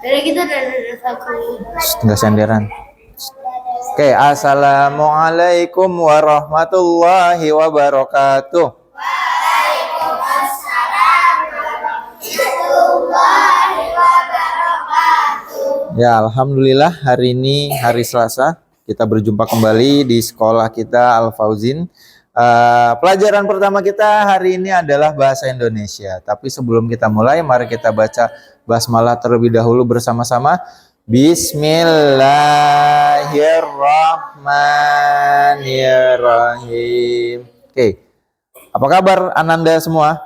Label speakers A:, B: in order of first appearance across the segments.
A: Dari kita dari satu.
B: Enggak senderan. Oke, assalamualaikum warahmatullahi wabarakatuh. Ya, alhamdulillah hari ini hari Selasa kita berjumpa kembali di sekolah kita Al Fauzin. Pelajaran pertama kita hari ini adalah bahasa Indonesia. Tapi sebelum kita mulai, mari kita baca basmalah terlebih dahulu bersama-sama. Bismillahirrahmanirrahim. Oke, apa kabar Ananda semua?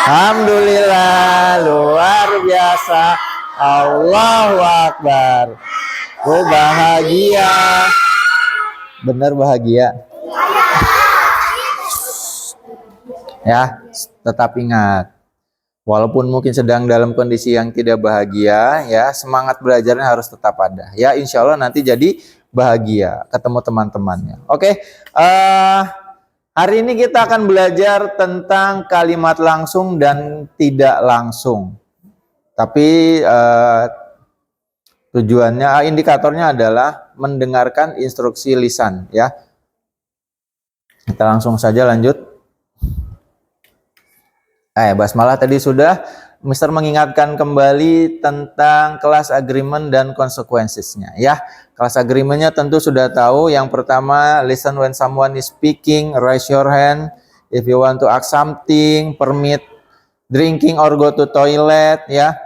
B: Alhamdulillah, luar biasa. Allahu Akbar. Oh, bahagia. Benar bahagia. Ya, tetap ingat. Walaupun mungkin sedang dalam kondisi yang tidak bahagia, ya semangat belajarnya harus tetap ada. Ya, insya Allah nanti jadi bahagia, ketemu teman-temannya. Oke, hari ini kita akan belajar tentang kalimat langsung dan tidak langsung. Tapi tujuannya, indikatornya adalah mendengarkan instruksi lisan. Ya, kita langsung saja lanjut. Basmalah tadi sudah, Mister mengingatkan kembali tentang class agreement dan consequences-nya ya. Class agreement-nya tentu sudah tahu. Yang pertama, listen when someone is speaking, raise your hand if you want to ask something, permit drinking or go to toilet ya.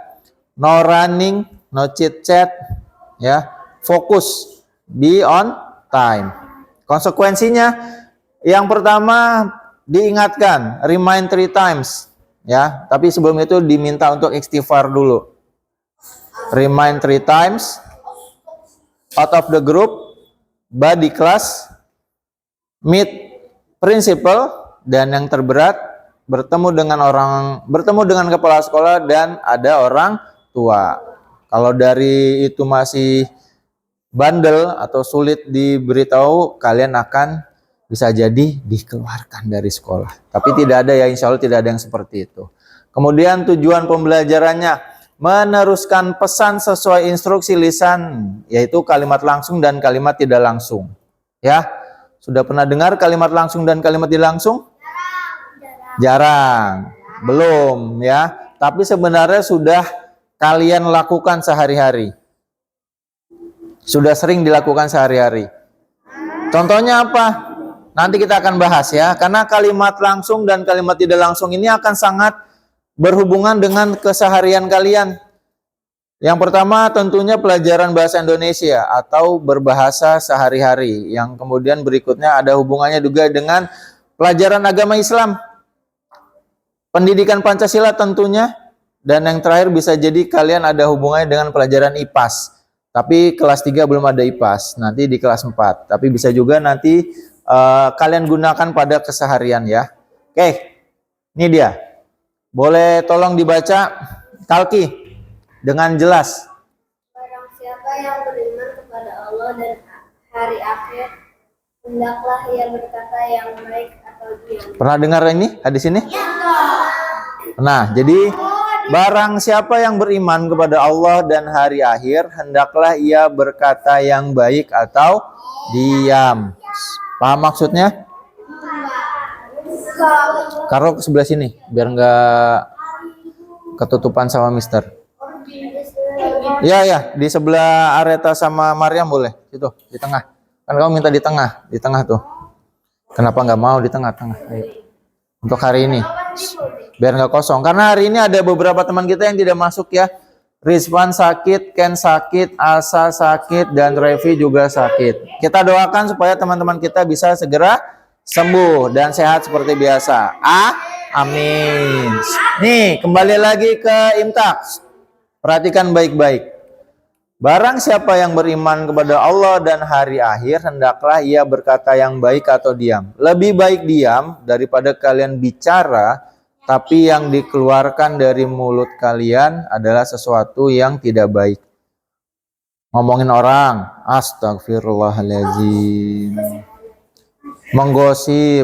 B: No running, no chit chat ya. Fokus, be on time. Konsekuensinya yang pertama diingatkan, remind 3 times. Ya, tapi sebelum itu diminta untuk istighfar dulu. Remind 3 times, out of the group, body class, meet principal, dan yang terberat bertemu dengan kepala sekolah dan ada orang tua. Kalau dari itu masih bandel atau sulit diberitahu, kalian akan bisa jadi dikeluarkan dari sekolah. Tapi tidak ada ya, insya Allah tidak ada yang seperti itu. Kemudian tujuan pembelajarannya, meneruskan pesan sesuai instruksi lisan, yaitu kalimat langsung dan kalimat tidak langsung. Ya, sudah pernah dengar kalimat langsung dan kalimat tidak langsung? Jarang. Belum ya. Tapi sebenarnya sudah kalian lakukan sehari-hari. Sudah sering dilakukan sehari-hari. Contohnya apa? Nanti kita akan bahas ya, karena kalimat langsung dan kalimat tidak langsung ini akan sangat berhubungan dengan keseharian kalian. Yang pertama tentunya pelajaran bahasa Indonesia atau berbahasa sehari-hari. Yang kemudian berikutnya ada hubungannya juga dengan pelajaran agama Islam. Pendidikan Pancasila tentunya. Dan yang terakhir bisa jadi kalian ada hubungannya dengan pelajaran IPAS. Tapi kelas 3 belum ada IPAS, nanti di kelas 4. Tapi bisa juga nanti kalian gunakan pada keseharian ya. Oke, ini dia. Boleh tolong dibaca Kalki dengan jelas.
A: Barang siapa yang beriman kepada Allah dan hari akhir, hendaklah ia berkata yang baik atau diam.
B: Pernah dengar ini hadis ini? Nah, jadi barang siapa yang beriman kepada Allah dan hari akhir, hendaklah ia berkata yang baik atau diam. Paham maksudnya? Karo ke sebelah sini biar nggak ketutupan sama Mister. Ya, di sebelah Areta sama Maryam boleh. Situ, di tengah. Kan kamu minta di tengah tuh. Kenapa nggak mau di tengah-tengah? Ayo. Untuk hari ini, biar nggak kosong. Karena hari ini ada beberapa teman kita yang tidak masuk ya. Rizwan sakit, Ken sakit, Asa sakit, dan Revi juga sakit. Kita doakan supaya teman-teman kita bisa segera sembuh dan sehat seperti biasa. Amin. Nih, kembali lagi ke Imtak. Perhatikan baik-baik. Barang siapa yang beriman kepada Allah dan hari akhir, hendaklah ia berkata yang baik atau diam. Lebih baik diam daripada kalian bicara, tapi yang dikeluarkan dari mulut kalian adalah sesuatu yang tidak baik. Ngomongin orang, astagfirullahaladzim. Menggosip,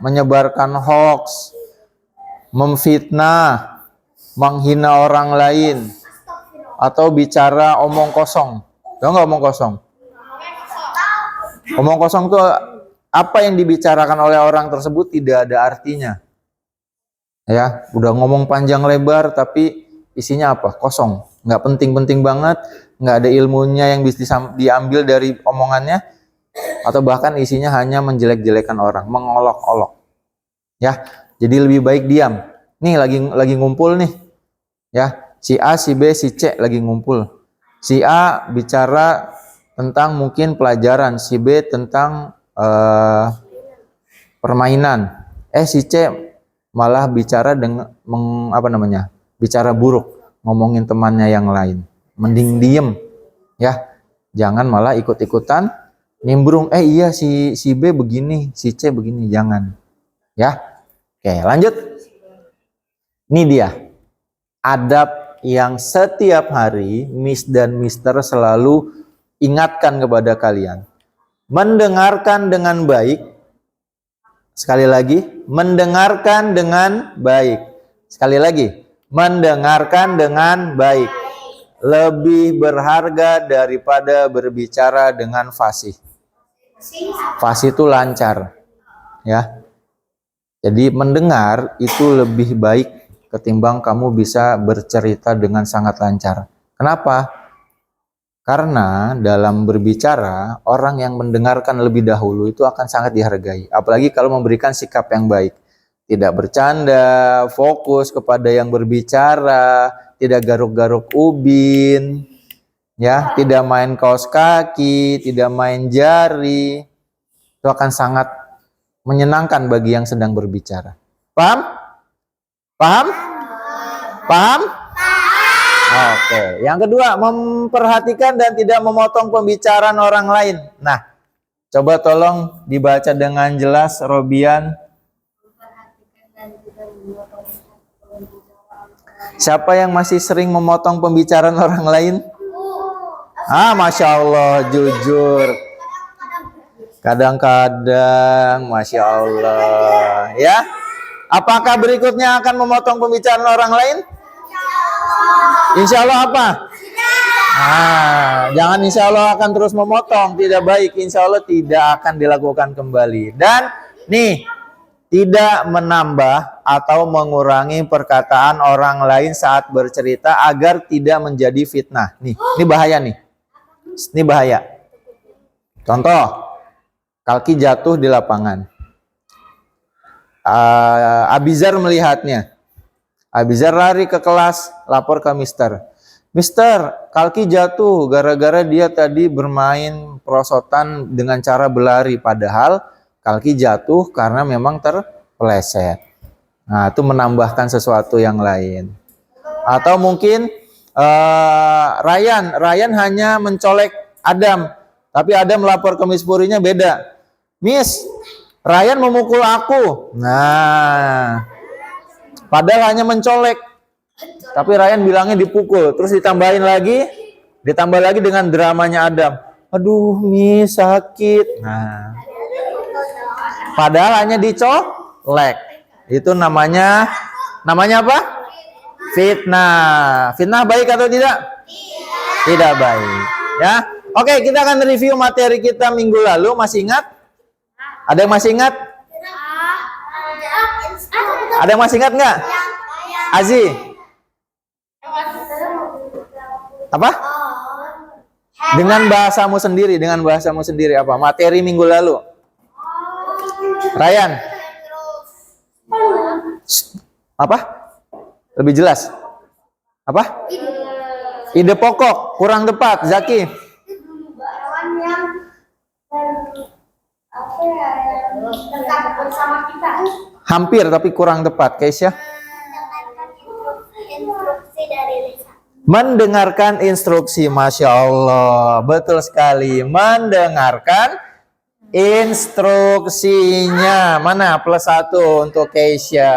B: menyebarkan hoax, memfitnah, menghina orang lain. atau bicara omong kosong. Tahu nggak omong kosong? Omong kosong tuh apa yang dibicarakan oleh orang tersebut tidak ada artinya. Ya, udah ngomong panjang lebar tapi isinya apa? Kosong. Nggak penting-penting banget, nggak ada ilmunya yang bisa diambil dari omongannya, atau bahkan isinya hanya menjelek-jelekan orang, mengolok-olok. Ya, jadi lebih baik diam. Nih lagi ngumpul nih. Ya, si A, si B, si C lagi ngumpul. Si A bicara tentang mungkin pelajaran, si B tentang permainan. Si C malah bicara dengan bicara buruk, ngomongin temannya yang lain. Mending diem, ya. Jangan malah ikut-ikutan nimbrung. Iya si B begini, si C begini, jangan. Ya. Oke, lanjut. Ini dia adab yang setiap hari Miss dan Mister selalu ingatkan kepada kalian. Mendengarkan dengan baik. Sekali lagi, mendengarkan dengan baik. Sekali lagi, mendengarkan dengan baik. Lebih berharga daripada berbicara dengan fasih. Fasih itu lancar. Ya. Jadi mendengar itu lebih baik ketimbang kamu bisa bercerita dengan sangat lancar. Kenapa? Karena dalam berbicara, orang yang mendengarkan lebih dahulu itu akan sangat dihargai. Apalagi kalau memberikan sikap yang baik. Tidak bercanda, fokus kepada yang berbicara, tidak garuk-garuk ubin, ya, tidak main kaos kaki, tidak main jari. Itu akan sangat menyenangkan bagi yang sedang berbicara. Paham? Paham? Paham? Oke. Yang kedua, memperhatikan dan tidak memotong pembicaraan orang lain. Nah, coba tolong dibaca dengan jelas, Robian. Siapa yang masih sering memotong pembicaraan orang lain? Masya Allah, jujur. Kadang-kadang, Masya Allah. Ya. Apakah berikutnya akan memotong pembicaraan orang lain? Insya Allah apa? Jangan insya Allah akan terus memotong. Tidak baik. Insya Allah tidak akan dilakukan kembali. Dan nih, tidak menambah atau mengurangi perkataan orang lain saat bercerita agar tidak menjadi fitnah. Nih, ini bahaya nih. Ini bahaya. Contoh, Kalki jatuh di lapangan. Abizar melihatnya. Abizar lari ke kelas, lapor ke Mister. Mister, Kalki jatuh gara-gara dia tadi bermain perosotan dengan cara berlari. Padahal Kalki jatuh karena memang terpeleset. Nah, itu menambahkan sesuatu yang lain. Atau mungkin Ryan hanya mencolek Adam. Tapi Adam melapor ke Miss Purinya beda. Miss, Ryan memukul aku. Nah, padahal hanya mencolek. Tapi Ryan bilangnya dipukul. Terus ditambah lagi dengan dramanya Adam. Aduh, Miss sakit. Nah, padahal hanya dicolek. Itu namanya apa? Fitnah. Fitnah baik atau tidak? Tidak baik. Ya. Oke, kita akan review materi kita minggu lalu. Masih ingat? Ada yang masih ingat? Ada yang masih ingat nggak? Azi? Apa? Dengan bahasamu sendiri apa? Materi minggu lalu. Ryan? Apa? Lebih jelas? Apa? Ide pokok, kurang tepat. Zaki? Hampir tapi kurang tepat. Keisha? Mendengarkan instruksi. Masya Allah, betul sekali. Mendengarkan instruksinya. Mana +1 untuk Keisha?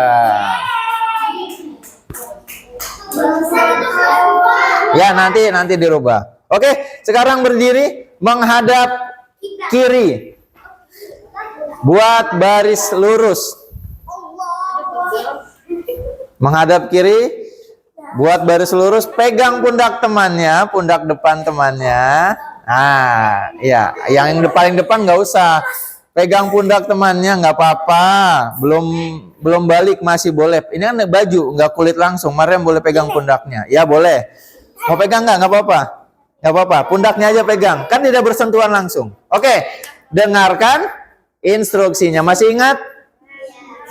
B: Ya, nanti dirubah. Oke, sekarang berdiri menghadap kiri. Buat baris lurus. Menghadap kiri, Buat baris lurus, pegang pundak temannya, pundak depan temannya. Nah, ya, yang paling depan nggak usah. Pegang pundak temannya nggak apa-apa. Belum balik masih boleh. Ini kan baju, nggak kulit langsung. Mariam boleh pegang pundaknya. Ya boleh. Mau pegang nggak? Nggak apa-apa. Nggak apa-apa. Pundaknya aja pegang. Kan tidak bersentuhan langsung. Oke, dengarkan instruksinya. Masih ingat?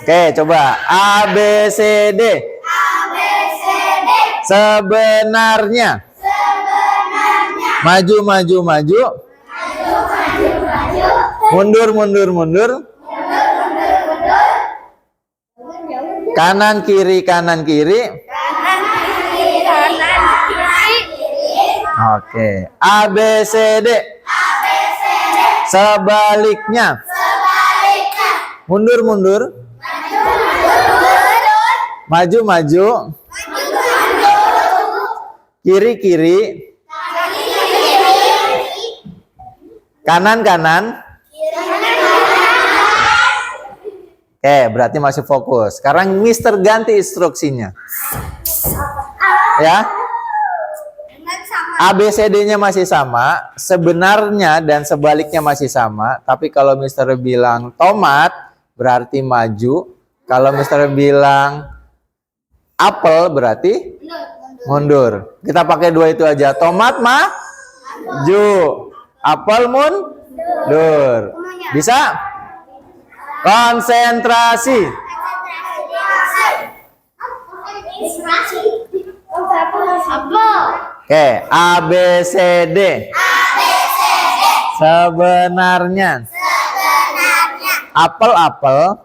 B: Oke, coba. A, B, C, D. Sebenarnya. Maju, maju, maju. Mundur, mundur, mundur. Kanan, kiri, kanan, kiri. Oke. A, B, C, D. Sebaliknya. Mundur, mundur. Maju, maju. Kiri, kiri. Kanan, kanan. Oke, berarti masih fokus. Sekarang Mister ganti instruksinya. Ya. ABCD-nya masih sama, sebenarnya dan sebaliknya masih sama, tapi kalau Mister bilang tomat berarti maju, kalau Mister bilang apel berarti mundur. Kita pakai dua itu aja. Tomat maju, apel mundur. Bisa? Konsentrasi. Oke, A, B, C, D. Sebenarnya. Apel, apel.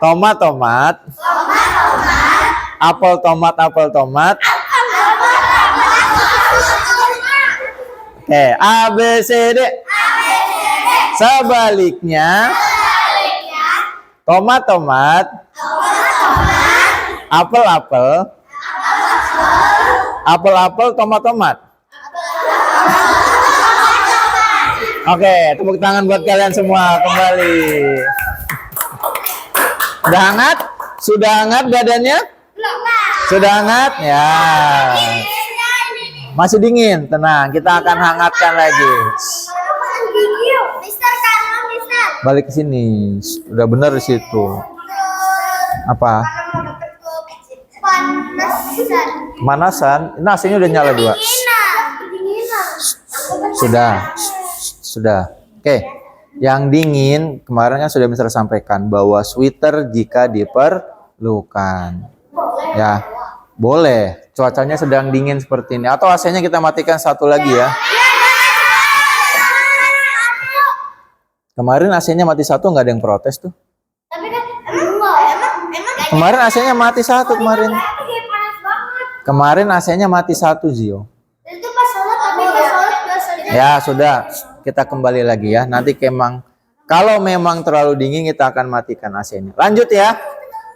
B: Tomat, tomat. Apel, tomat, apel, tomat. Oke, A, B, C, D. Sebaliknya. Tomat, tomat. Apel, apel. Apel, apel, tomat, tomat. Oke, tepuk tangan buat kalian semua kembali. Sudah hangat? Sudah hangat badannya? Sudah hangat? Ya. Masih dingin, tenang. Kita akan hangatkan lagi. Balik ke sini. Udah benar di situ. Apa? Pemanasan. Ini AC-nya udah nyala dua. Sudah. Oke. Yang dingin kemarin kan sudah Mister sampaikan bahwa sweater jika diperlukan. Ya, boleh. Cuacanya sedang dingin seperti ini. Atau AC-nya kita matikan satu lagi ya. Kemarin AC-nya mati satu, nggak ada yang protes tuh. Kemarin AC-nya mati satu kemarin. Kemarin AC-nya mati satu, Zio. Ya sudah, kita kembali lagi ya. Nanti kalau memang terlalu dingin kita akan matikan AC-nya. Lanjut ya.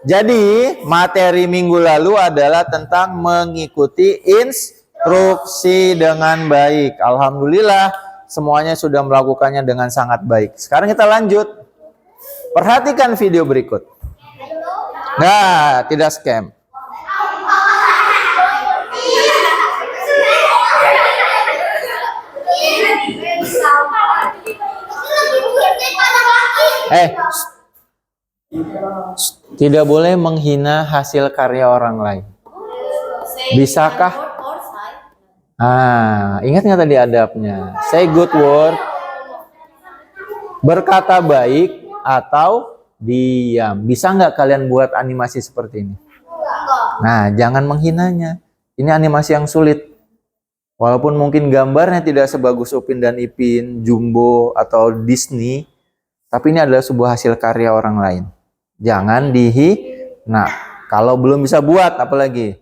B: Jadi materi minggu lalu adalah tentang mengikuti instruksi dengan baik. Alhamdulillah semuanya sudah melakukannya dengan sangat baik. Sekarang kita lanjut. Perhatikan video berikut. Nah, tidak scam. Tidak boleh menghina hasil karya orang lain. Bisakah? Ingat nggak tadi adabnya? Say good word, berkata baik, atau diam. Bisa nggak kalian buat animasi seperti ini? Nah, jangan menghinanya. Ini animasi yang sulit. Walaupun mungkin gambarnya tidak sebagus Upin dan Ipin, Jumbo, atau Disney, tapi ini adalah sebuah hasil karya orang lain. Jangan dihina. Kalau belum bisa buat, apalagi?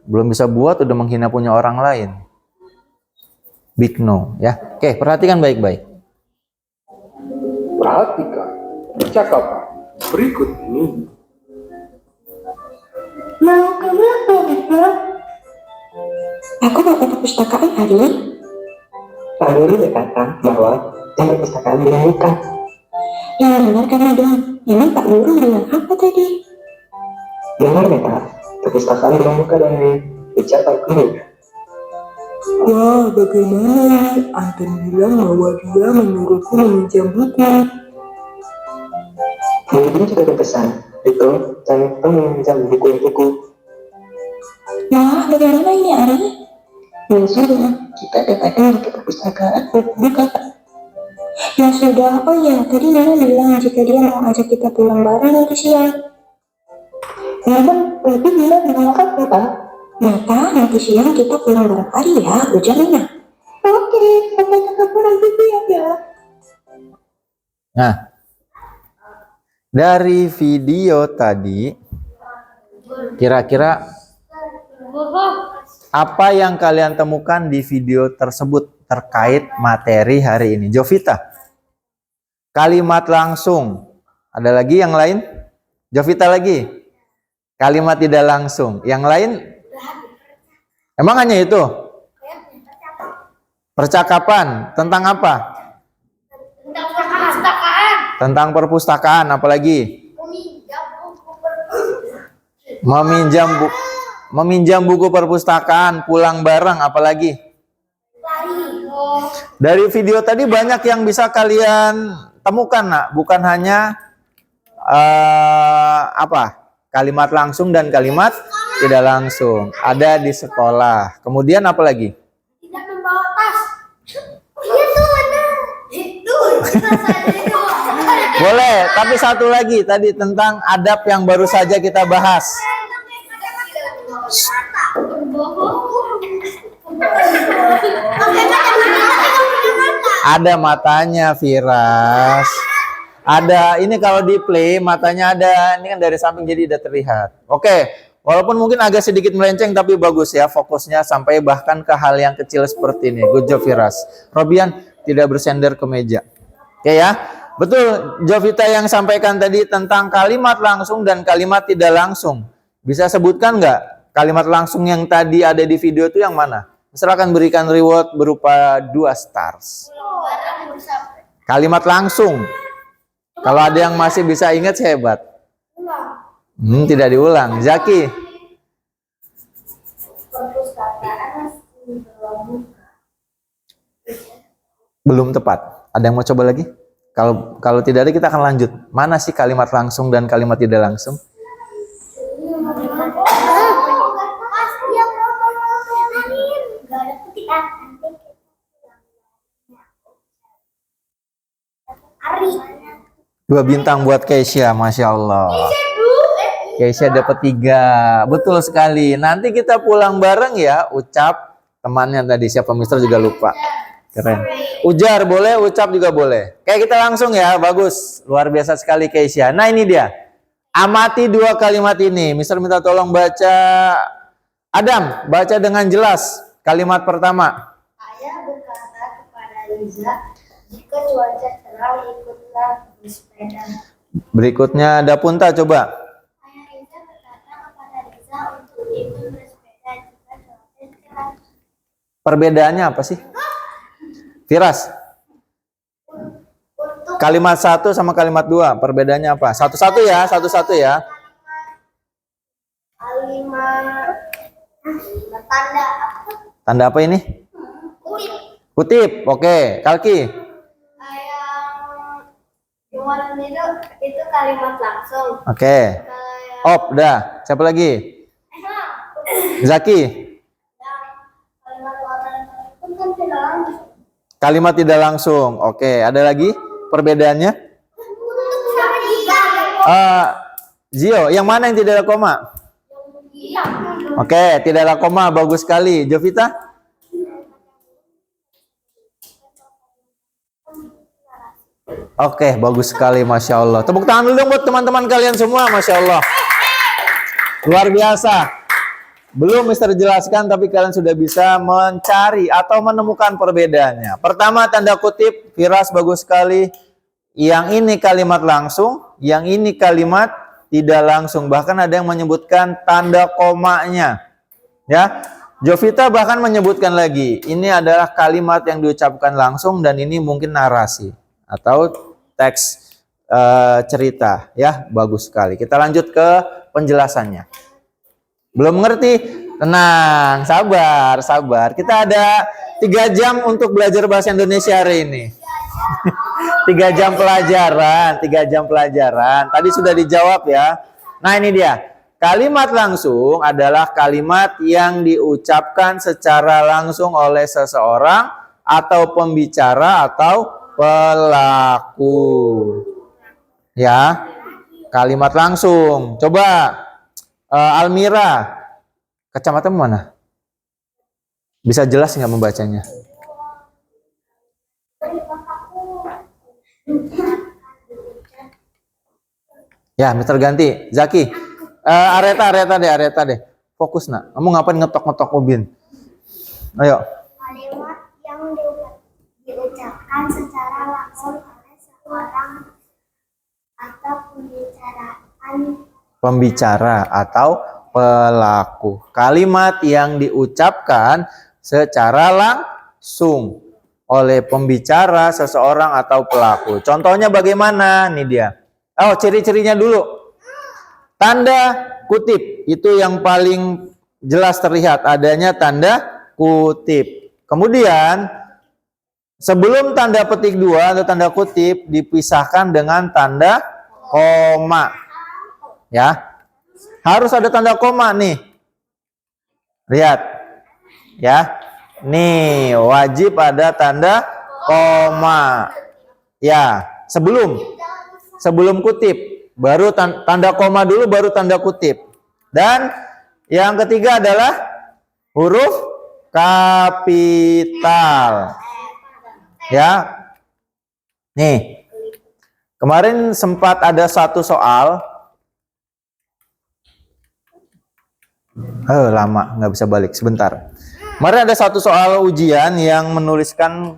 B: Belum bisa buat, udah menghina punya orang lain. Big no, ya. Oke, perhatikan baik-baik.
C: Perhatikan percakapan berikut ini.
D: Mau kemana, Mister? Aku datang ke perpustakaan hari ini. Pak Guru berkata bahwa jam perpustakaan dilahirkan. Yang benar kan dong. Emang Pak Guru bilang apa tadi? Benar, Beta. perpustakaan pramuka dan ucap aku. Wah, bagaimana? Anton bilang bahwa dia menyuruhku meminjam buku. Mungkin juga berpesan, itu jangan meminjam buku untukku. Wah, bagaimana ini Ari? Ya sudah, kita dekatkan ke perpustakaan buka. Ya sudah, oh ya, tadi Nana bilang jika dia mau ajak kita pulang bareng nanti siang. Ya kan, tapi dia bilang apa? Maka nanti siang kita pulang bareng Ari ya, ujar Nina. Oke, sampai ketemu nanti siang ya.
B: Nah, dari video tadi, kira-kira apa yang kalian temukan di video tersebut terkait materi hari ini? Jovita, kalimat langsung. Ada lagi yang lain? Jovita lagi? Kalimat tidak langsung. Yang lain? Emang hanya itu? Percakapan. Tentang apa?
A: Tentang perpustakaan.
B: Tentang perpustakaan. Apalagi? Meminjam buku perpustakaan, pulang bareng, apalagi? Dari video tadi banyak yang bisa kalian temukan, nak. Bukan hanya kalimat langsung dan kalimat tidak langsung. Ada di sekolah. Kemudian apa lagi?
A: Tidak membawa tas. Iya tuh benar. Itu.
B: Boleh, tapi satu lagi tadi tentang adab yang baru saja kita bahas. Ada matanya, Firas. Ada, ini kalau di play matanya ada, ini kan dari samping jadi tidak terlihat. Oke, walaupun mungkin agak sedikit melenceng tapi bagus ya fokusnya sampai bahkan ke hal yang kecil seperti ini. Good job Firas. Robian tidak bersender ke meja. Oke ya, betul Jovita yang sampaikan tadi tentang kalimat langsung dan kalimat tidak langsung. Bisa sebutkan nggak kalimat langsung yang tadi ada di video itu yang mana? Silakan berikan reward berupa 2 stars. Kalimat langsung. Kalau ada yang masih bisa ingat hebat. Tidak diulang. Zaki. Belum tepat. Ada yang mau coba lagi? Kalau tidak ada kita akan lanjut. Mana sih kalimat langsung dan kalimat tidak langsung? Dua bintang buat Keisha, Masya Allah. Keisha dapat 3. Betul sekali. Nanti kita pulang bareng ya. Ucap temannya tadi siapa Mister juga lupa. Keren. Ujar boleh, ucap juga boleh. Kayak kita langsung ya, bagus. Luar biasa sekali Keisha. Nah ini dia. Amati 2 kalimat ini. Mister minta tolong baca. Adam, baca dengan jelas. Kalimat pertama.
A: Ayah berkata kepada Liza, jika cuaca cerah ikutlah bersepeda.
B: Berikutnya Dapunta coba.
A: Ayah Liza berkata kepada Liza untuk ikut bersepeda jika cuaca cerah.
B: Perbedaannya apa sih? Firas.
A: Untuk
B: Kalimat 1 sama kalimat 2, perbedaannya apa? Satu-satu ya, satu-satu ya.
A: kalimat tanda apa?
B: Tanda apa ini?
A: Kutip.
B: Kutip, oke. Kalki.
A: Yang warna itu kalimat langsung.
B: Oke.
A: Kalau
B: Op, dah. Siapa lagi? Zaki.
A: yang kalimat warna itu kan tidak langsung.
B: Kalimat tidak langsung. Oke, ada lagi perbedaannya?
A: Sama tiga.
B: Zio, yang mana yang tidak ada koma?
A: Iya.
B: Oke, tidak ada koma, bagus sekali. Jovita? Oke, bagus sekali, Masya Allah. Tepuk tangan dulu dong buat teman-teman kalian semua, Masya Allah. Luar biasa. Belum Mister jelaskan, tapi kalian sudah bisa mencari atau menemukan perbedaannya. Pertama, tanda kutip, Firas bagus sekali. Yang ini kalimat langsung, yang ini kalimat tidak langsung. Bahkan ada yang menyebutkan tanda komanya. Ya, Jovita bahkan menyebutkan lagi, ini adalah kalimat yang diucapkan langsung dan ini mungkin narasi atau teks cerita. Ya, bagus sekali. Kita lanjut ke penjelasannya. Belum mengerti? Tenang, sabar, sabar. Kita ada 3 jam untuk belajar bahasa Indonesia hari ini. 3 jam pelajaran, 3 jam pelajaran. Tadi sudah dijawab ya. Nah ini dia. Kalimat langsung adalah kalimat yang diucapkan secara langsung oleh seseorang atau pembicara atau pelaku. Ya, kalimat langsung. Coba Almira, kacamatamu mana? Bisa jelas nggak membacanya? Ya, Mister ganti. Zaki, Areta deh. Fokus nak. Kamu ngapain ngetok-ngetok Ubin? Ayo.
A: Kalimat yang diucapkan secara langsung oleh seorang atau
B: Pembicara atau pelaku. Kalimat yang diucapkan secara langsung oleh pembicara, seseorang atau pelaku. Contohnya bagaimana? Nih dia. Oh, ciri-cirinya dulu. Tanda kutip itu yang paling jelas terlihat adanya tanda kutip. Kemudian sebelum tanda petik 2 atau tanda kutip dipisahkan dengan tanda koma. Ya. Harus ada tanda koma nih. Lihat. Ya. Nih, wajib ada tanda koma. Ya, sebelum kutip, baru tanda koma dulu baru tanda kutip. Dan yang ketiga adalah huruf kapital. Ya. Nih. Kemarin sempat ada satu soal. Lama, nggak bisa balik. Sebentar. Kemarin ada satu soal ujian yang menuliskan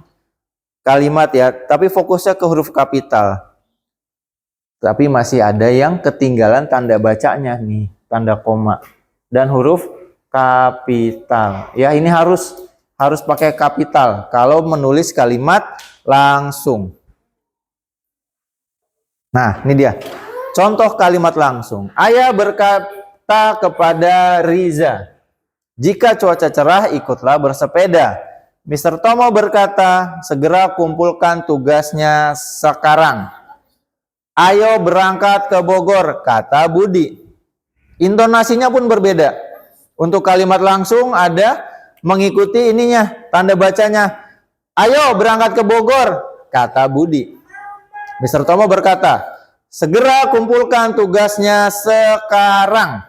B: kalimat ya, tapi fokusnya ke huruf kapital. Tapi masih ada yang ketinggalan tanda bacanya nih, tanda koma dan huruf kapital. Ya, ini harus pakai kapital kalau menulis kalimat langsung. Nah, ini dia. Contoh kalimat langsung. Ayah berkata kepada Riza, jika cuaca cerah ikutlah bersepeda. Mr. Tomo berkata, segera kumpulkan tugasnya sekarang. Ayo berangkat ke Bogor, kata Budi. Intonasinya pun berbeda. Untuk kalimat langsung ada mengikuti ininya, tanda bacanya. Ayo berangkat ke Bogor, kata Budi. Mr. Tomo berkata, segera kumpulkan tugasnya sekarang.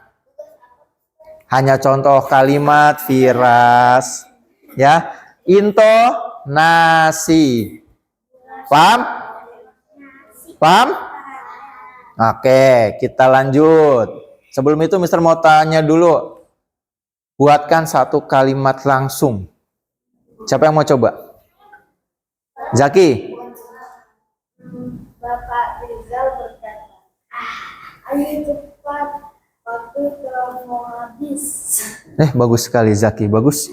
B: Hanya contoh kalimat Firas. Ya, intonasi. Paham? Paham? Oke, kita lanjut. Sebelum itu Mister mau tanya dulu. Buatkan satu kalimat langsung. Siapa yang mau coba? Zaki.
A: Bapak Rizal berkata, ayo cepat, waktu telah mau habis.
B: Bagus sekali Zaki, bagus.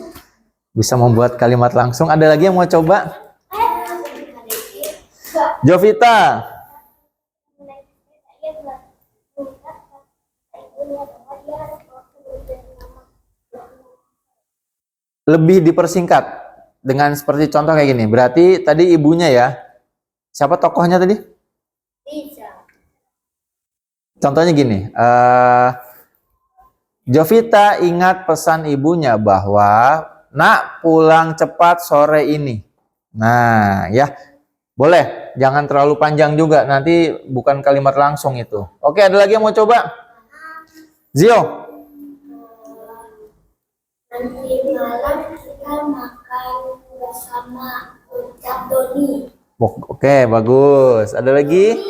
B: Bisa membuat kalimat langsung. Ada lagi yang mau coba? Jovita. Lebih dipersingkat dengan seperti contoh kayak gini. Berarti tadi ibunya ya. Siapa tokohnya tadi?
A: Bisa.
B: Contohnya gini. Jovita ingat pesan ibunya bahwa nak pulang cepat sore ini. Nah, ya. Boleh. Jangan terlalu panjang juga. Nanti bukan kalimat langsung itu. Oke, ada lagi yang mau coba? Zio.
A: Nanti malam kita makan bersama ucap Doni.
B: Oke, bagus. Ada lagi?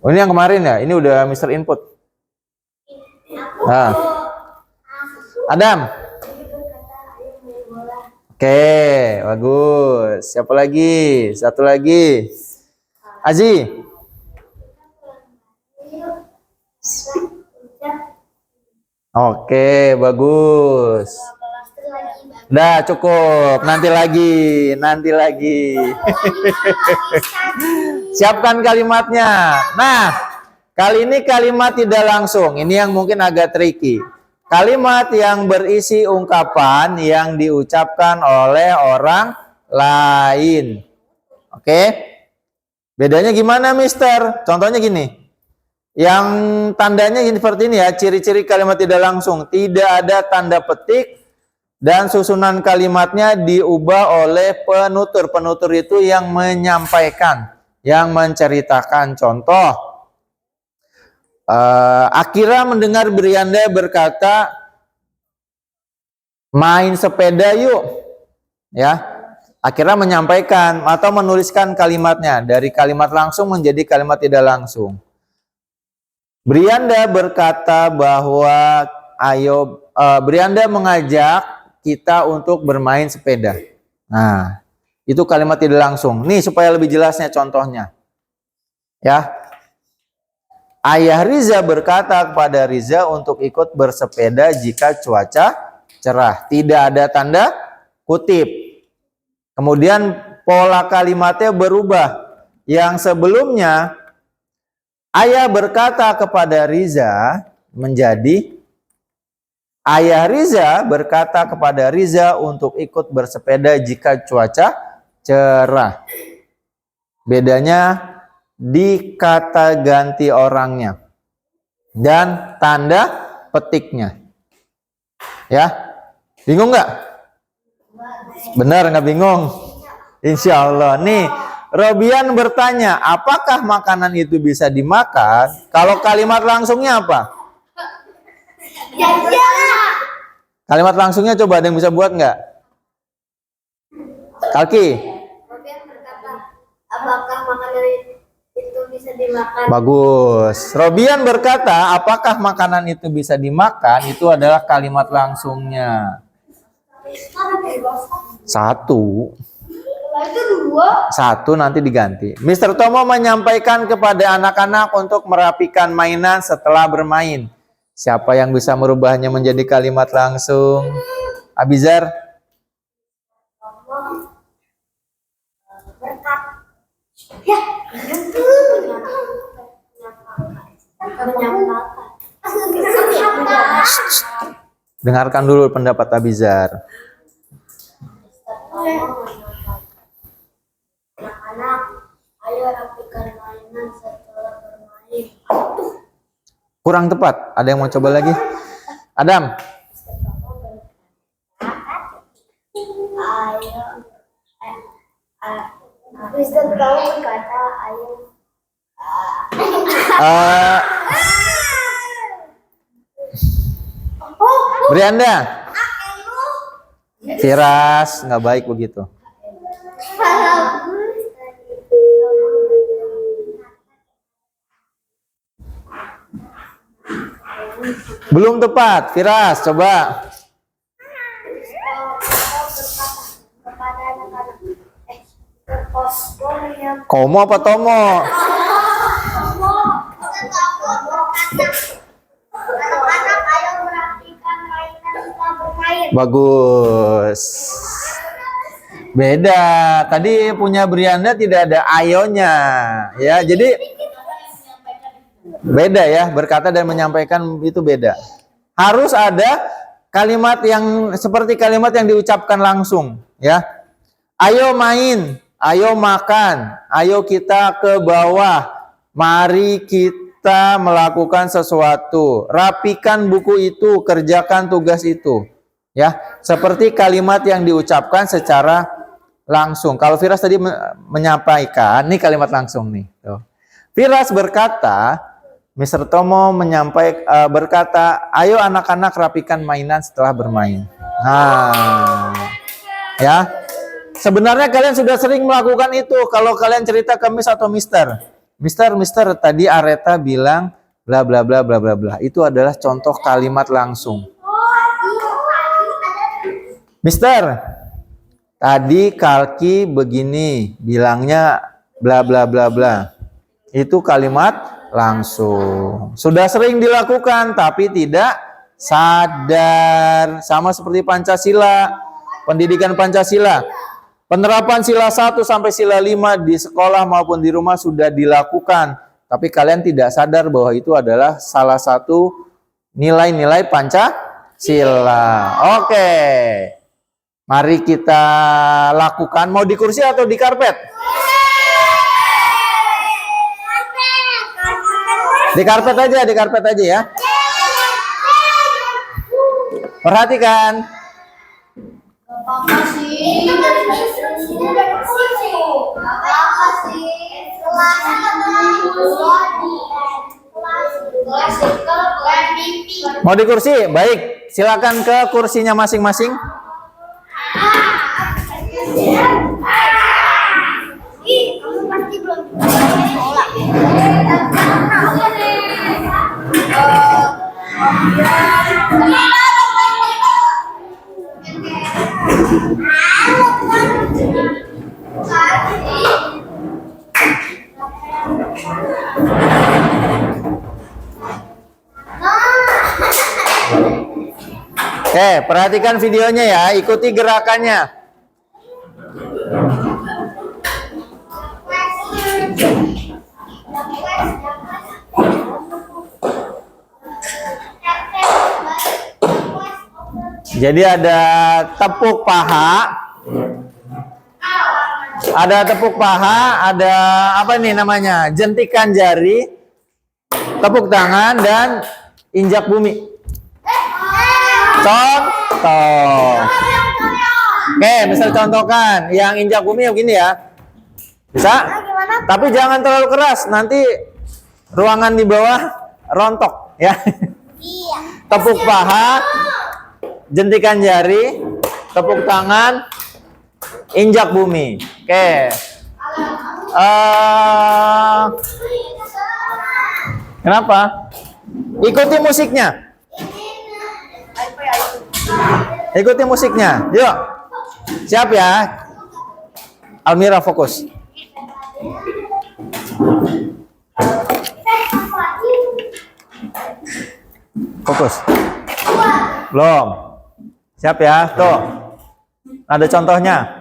B: Oh, ini yang kemarin ya? Ini udah Mr. Input. Nah. Adam. Oke, bagus. Siapa lagi? Satu lagi. Azi. Oke, bagus. Udah cukup. Nanti lagi. Siapkan kalimatnya. Nah, Kali ini kalimat tidak langsung. Ini yang mungkin agak tricky. Kalimat yang berisi ungkapan yang diucapkan oleh orang lain. Oke? Bedanya gimana, Mister? Contohnya gini. Yang tandanya seperti ini ya, ciri-ciri kalimat tidak langsung. Tidak ada tanda petik dan susunan kalimatnya diubah oleh penutur. Penutur itu yang menyampaikan, yang menceritakan. Contoh. Akira mendengar Brianda berkata, main sepeda yuk. Ya, Akira menyampaikan atau menuliskan kalimatnya dari kalimat langsung menjadi kalimat tidak langsung. Brianda berkata bahwa Brianda mengajak kita untuk bermain sepeda. Nah, itu kalimat tidak langsung. Nih supaya lebih jelasnya contohnya. Ya. Ayah Riza berkata kepada Riza untuk ikut bersepeda jika cuaca cerah. Tidak ada tanda kutip. Kemudian pola kalimatnya berubah. Yang sebelumnya ayah berkata kepada Riza menjadi Ayah Riza berkata kepada Riza untuk ikut bersepeda jika cuaca cerah. Bedanya di kata ganti orangnya dan tanda petiknya. Ya, bingung nggak? Benar nggak bingung? Insya Allah. Nih, Robian bertanya, apakah makanan itu bisa dimakan? Kalau kalimat langsungnya apa?
A: Ya iyalah.
B: Kalimat langsungnya coba ada yang bisa buat nggak? Kalki.
A: Robian berkata, apakah makanan itu bisa dimakan?
B: Bagus. Robian berkata, apakah makanan itu bisa dimakan? Itu adalah kalimat langsungnya. Satu.
A: Itu dua.
B: Satu nanti diganti. Mr. Tomo menyampaikan kepada anak-anak untuk merapikan mainan setelah bermain. Siapa yang bisa merubahnya menjadi kalimat langsung? Abizar?
A: Berkat. Ya.
B: Dengarkan dulu pendapat Abizar.
A: Anak-anak, ayo rapikan mainan setelah bermain.
B: Kurang tepat. Ada yang mau coba lagi? Adam?
A: Mister Tomo berkata, ayo.
B: Brianda? Firas, nggak baik begitu. Belum tepat, Firas, coba.
A: Kepada anak-anak,
B: Komo apa Tomo?
A: anak-anak ayo merapikan mainan setelah bermain.
B: Bagus. Beda. Tadi punya Brianda tidak ada ayonya. Ya, jadi beda ya, berkata dan menyampaikan itu beda. Harus ada kalimat yang seperti kalimat yang diucapkan langsung, ya. Ayo main, ayo makan, ayo kita ke bawah. Mari kita melakukan sesuatu. Rapikan buku itu, kerjakan tugas itu. Ya, seperti kalimat yang diucapkan secara langsung. Kalau Firas tadi menyampaikan, ini kalimat langsung nih. Tuh. Firas berkata, Mr. Tomo berkata, ayo anak-anak rapikan mainan setelah bermain. Nah, ya. Sebenarnya kalian sudah sering melakukan itu. Kalau kalian cerita ke Miss atau Mister, Mister, tadi Areta bilang bla bla bla bla bla bla. Itu adalah contoh kalimat langsung. Mister, tadi Kalki begini, bilangnya bla bla bla bla. Itu kalimat langsung. Sudah sering dilakukan tapi tidak sadar. Sama seperti Pancasila, pendidikan Pancasila. Penerapan sila 1 sampai sila 5 di sekolah maupun di rumah sudah dilakukan, tapi kalian tidak sadar bahwa itu adalah salah satu nilai-nilai Pancasila. Oke. Mari kita lakukan. Mau di kursi atau di karpet? Di karpet aja ya. Perhatikan.
A: Apa sih?
B: Mau di kursi? Baik, silakan ke kursinya masing-masing.
A: Kamu pasti belum sekolah.
B: Oke, perhatikan videonya ya, ikuti gerakannya. Jadi ada tepuk paha, ada apa nih namanya? Jentikan jari, tepuk tangan dan injak bumi. Contoh. Oke, bisa contohkan. Yang injak bumi begini ya. Bisa? Tapi jangan terlalu keras, nanti ruangan di bawah rontok ya. Tepuk paha, jentikan jari, tepuk tangan, injak bumi. Oke. Kenapa? Ikuti musiknya. Ikuti musiknya. Yuk. Siap ya. Almira fokus. Fokus. Belum. Siap ya. Tuh. Ada contohnya.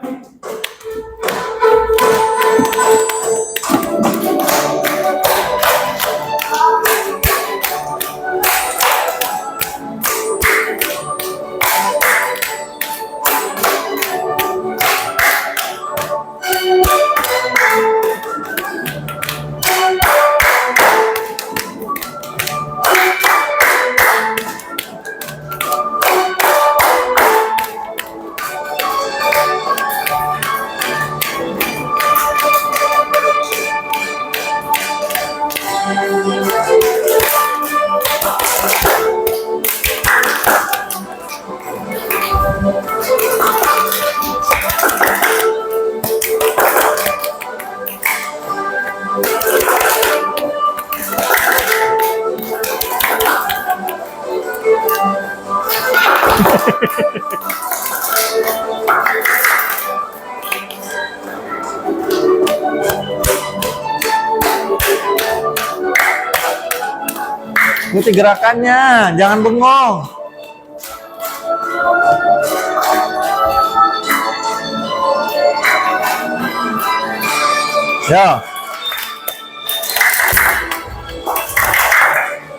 B: Ikuti gerakannya, jangan bengong. Ya.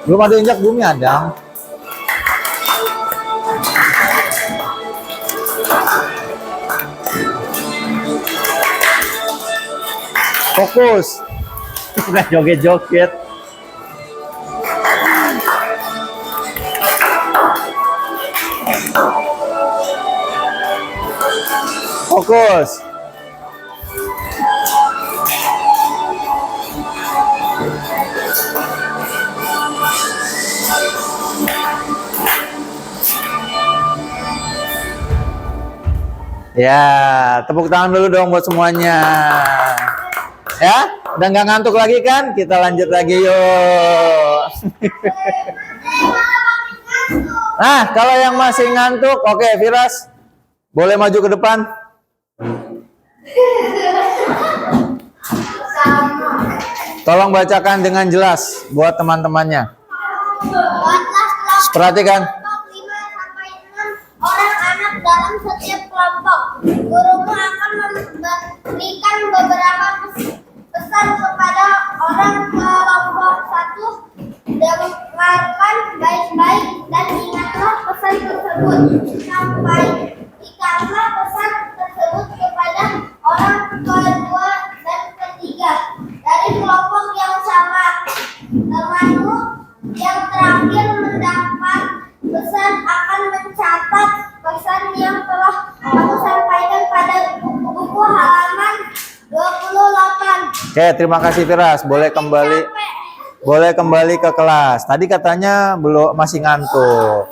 B: Belum ada injak bumi, Adam. Fokus. Udah joget-joget. Fokus. Ya, tepuk tangan dulu dong buat semuanya. Ya, udah nggak ngantuk lagi kan? Kita lanjut lagi yuk. Nah, kalau yang masih ngantuk, oke, Firas, boleh maju ke depan. Tolong bacakan dengan jelas buat teman-temannya. Perhatikan.
A: 5 sampai 6 orang anak dalam setiap kelompok. Gurumu akan memberikan beberapa pesan kepada orang kelompok sampaikanlah pesan tersebut kepada orang kedua dan ketiga dari kelompok yang sama. Temanmu yang terakhir mendapat pesan akan mencatat pesan yang telah kamu sampaikan pada buku halaman 28.
B: Oke, terima kasih Firas. Boleh kembali ke kelas. Tadi katanya belum, masih ngantuk.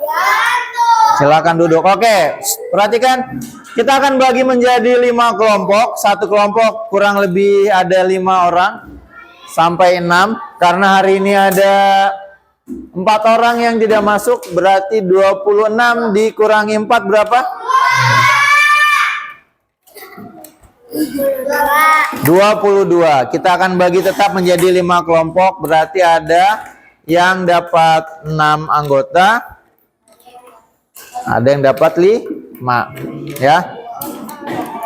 B: Silakan duduk. Oke, perhatikan. Kita akan bagi menjadi 5 kelompok. Satu kelompok kurang lebih ada 5 orang sampai 6. Karena hari ini ada 4 orang yang tidak masuk, berarti 26 dikurangi 4 berapa? 22. Kita akan bagi tetap menjadi 5 kelompok, berarti ada yang dapat 6 anggota, ada yang dapat 5, ya.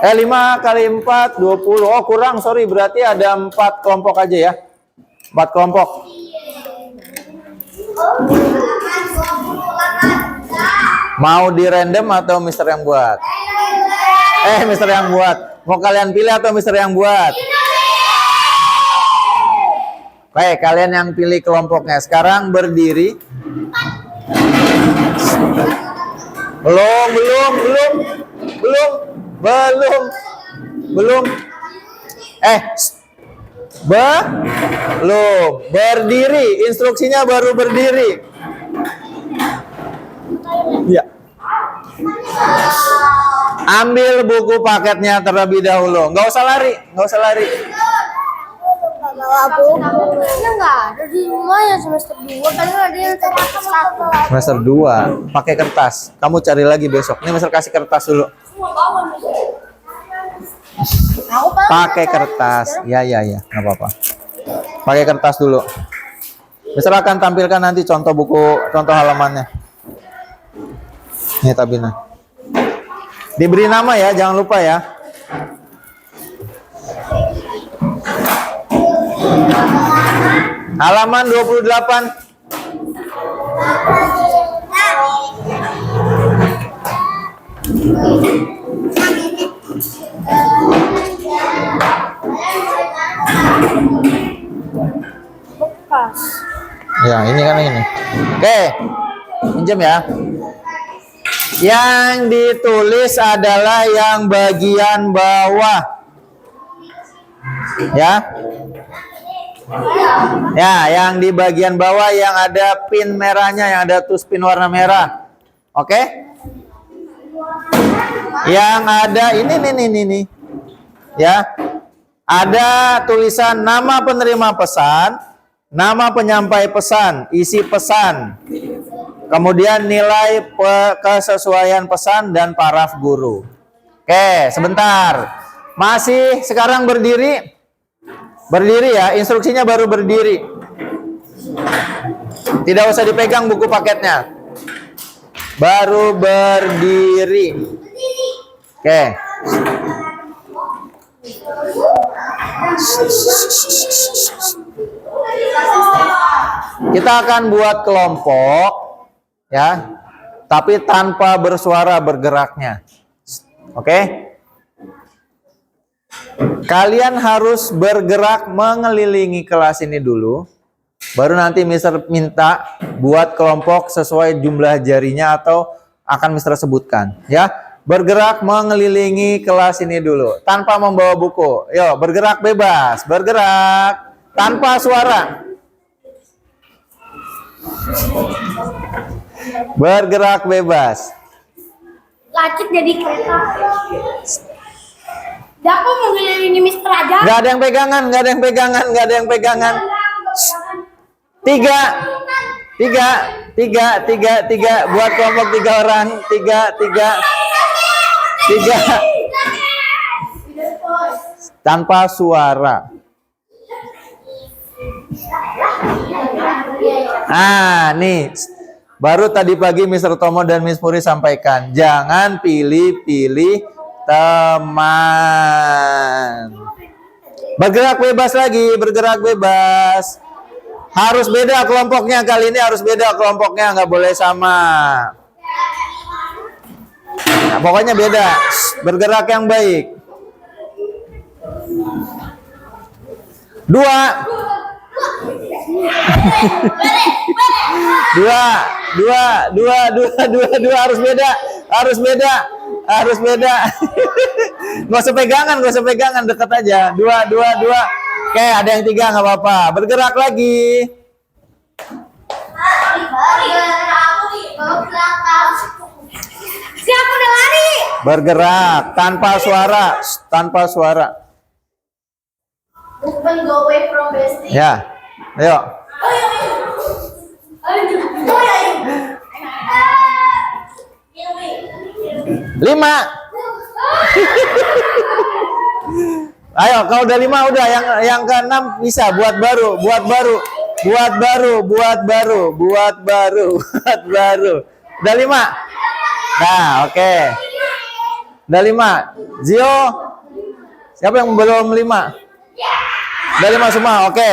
B: 5 kali 4 20. Oh, kurang, sorry, berarti ada 4 kelompok aja ya. 4 kelompok. Mau di random atau Mister yang buat? Mister yang buat. Mau kalian pilih atau Mister yang buat? Baik, kalian yang pilih kelompoknya. Sekarang berdiri. Belum. Belum. Berdiri. Instruksinya baru berdiri. Ya. Ambil buku paketnya terlebih dahulu. Nggak usah lari.
A: Bukunya nggak ada di rumah ya semester 2. Paling ada yang
B: Semester 2 pakai kertas. Kamu cari lagi besok. Ini Mister kasih kertas dulu. Pakai kertas. Ya, nggak apa-apa. Pakai kertas dulu. Mister akan tampilkan nanti contoh halamannya. Ini Tabina. Diberi nama ya, jangan lupa ya. Halaman 28. Ya, ini kan ini. Oke. Pinjam ya. Yang ditulis adalah yang bagian bawah. Ya. Ya, yang di bagian bawah yang ada pin merahnya, yang ada tulis pin warna merah. Oke? Yang ada ini. Ya. Ada tulisan nama penerima pesan, nama penyampai pesan, isi pesan. Kemudian nilai kesesuaian pesan dan paraf guru. Oke, sebentar. Masih sekarang berdiri? Berdiri ya, instruksinya baru berdiri. Tidak usah dipegang buku paketnya. Baru berdiri. Oke. Kita akan buat kelompok ya, tapi tanpa bersuara bergeraknya. Oke? Kalian harus bergerak mengelilingi kelas ini dulu. Baru nanti Mister minta buat kelompok sesuai jumlah jarinya atau akan Mister sebutkan, ya. Bergerak mengelilingi kelas ini dulu tanpa membawa buku. Yo, bergerak bebas, bergerak tanpa suara. Bergerak bebas.
A: Lacik jadi kereta. Aku mengelilingi Mister aja.
B: Gak ada yang pegangan. Tiga. Buat kelompok 3 orang. Tiga. Tanpa suara. Nih. Baru tadi pagi Mr. Tomo dan Miss Puri sampaikan. Jangan pilih-pilih teman. Bergerak bebas lagi. Harus beda kelompoknya, kali ini harus beda kelompoknya, nggak boleh sama. Nah, pokoknya beda. Bergerak yang baik. 2. 2 harus beda. Gak usah pegangan, dekat aja. 2. Oke, ada yang 3 nggak apa-apa. Bergerak lagi.
A: Siapa udah lari?
B: Bergerak tanpa suara.
A: Bukan go away from bestie.
B: Ya, ayo. Lima. Ayo, kalau udah 5 udah, yang ke-6 bisa buat baru. Udah 5. Nah, oke. Udah 5. Zio. Siapa yang belum 5? Udah 5 semua, oke.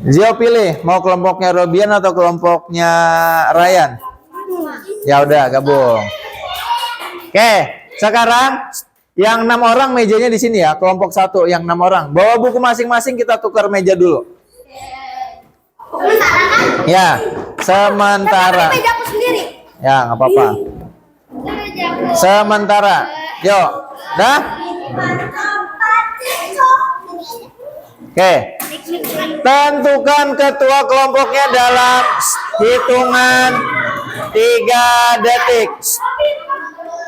B: Zio pilih mau kelompoknya Robian atau kelompoknya Ryan. Ya udah gabung. Oke, sekarang yang 6 orang mejanya di sini ya, kelompok 1 yang 6 orang. Bawa buku masing-masing, kita tukar meja dulu. Ya, sementara.
A: Mejaku sendiri.
B: Ya, nggak apa-apa. Sementara. Yuk, dah? Oke. Tentukan ketua kelompoknya dalam hitungan 3 detik.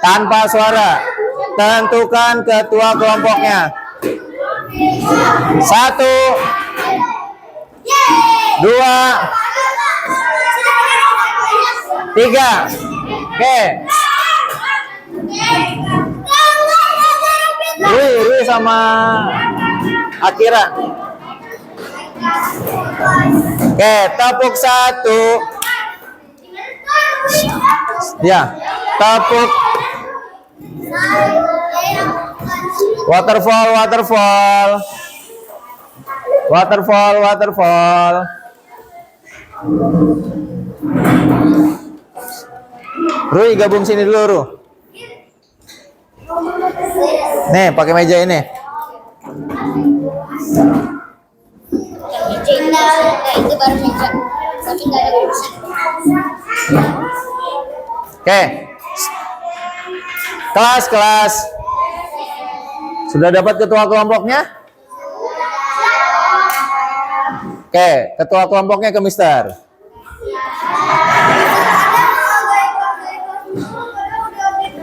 B: Tanpa suara. Tentukan ketua kelompoknya. 1, 2, 3. Oke. Rui sama Akira. Oke, tepuk 1. Ya, tepuk. Waterfall. Rui gabung sini dulu, Ru. Nih, pakai meja ini.
A: Itu baru meja. Tapi nggak ada kursi.
B: Oke. Kelas. Sudah dapat ketua kelompoknya? Oke, ketua kelompoknya ke Mister.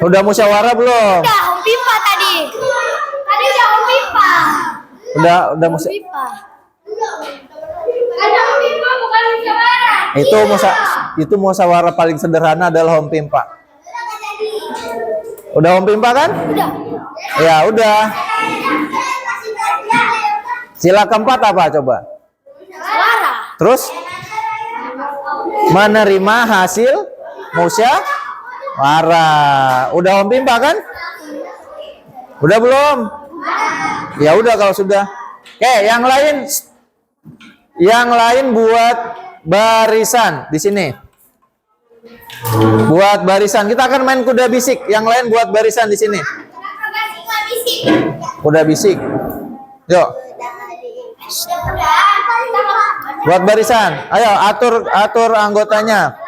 B: Udah musyawarah belum?
A: Udah, Om Pipa tadi. Tadi udah Om Pipa.
B: Udah musyawarah.
A: Ada Om Pipa bukan musyawarah.
B: Itu musyawarah paling sederhana adalah Om Pimpa. Udah Om Pimpa kan?
A: Udah.
B: Ya udah. Sila keempat apa coba?
A: Musyawarah.
B: Terus menerima hasil musyawarah. Udah Om Pimpa kan? Udah belum? Ya udah kalau sudah. Oke, yang lain buat barisan di sini. Buat barisan. Kita akan main kuda bisik. Yang lain buat barisan di sini. Kuda bisik. Yuk. Buat barisan. Ayo atur anggotanya.